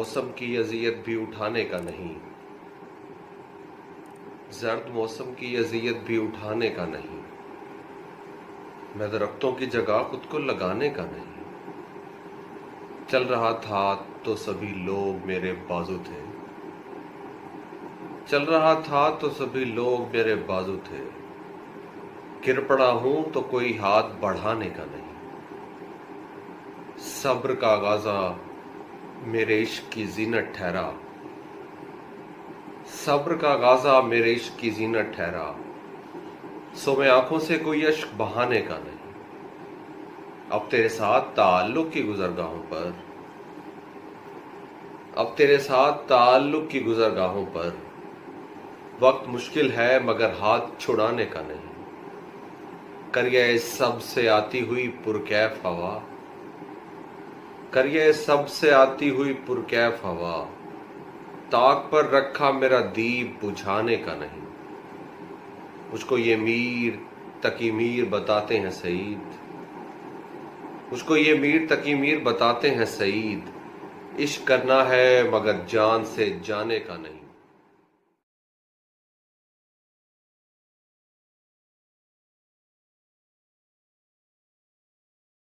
मौसम की अजियत भी उठाने का नहीं, जर्द मौसम की अजियत भी उठाने का नहीं, मैं दरख्तों की जगह खुद को लगाने का नहीं। चल रहा था तो सभी लोग मेरे बाजू थे, चल रहा था तो सभी लोग मेरे बाजू थे। गिर पड़ा हूं तो कोई हाथ बढ़ाने का नहीं। सब्र का गाजा मेरे इश्क की जीनत ठहरा, सब्र का गाजा मेरे इश्क की जीनत ठहरा। सो मैं आंखों से कोई अश्क बहाने का नहीं। अब तेरे साथ ताल्लुक की गुजरगाहों पर, अब तेरे साथ ताल्लुक की गुजरगाहों पर वक्त मुश्किल है मगर हाथ छुड़ाने का नहीं। करिए इस सब से आती हुई पुरकैफ हवा, करिए इस सब से आती हुई पुरकैफ हवा। ताक पर रखा मेरा दीप बुझाने का नहीं। मुझको ये मीर तकी मीर बताते हैं सईद, मुझको ये मीर तकी मीर बताते हैं सईद। इश्क करना है मगर जान से जाने का नहीं।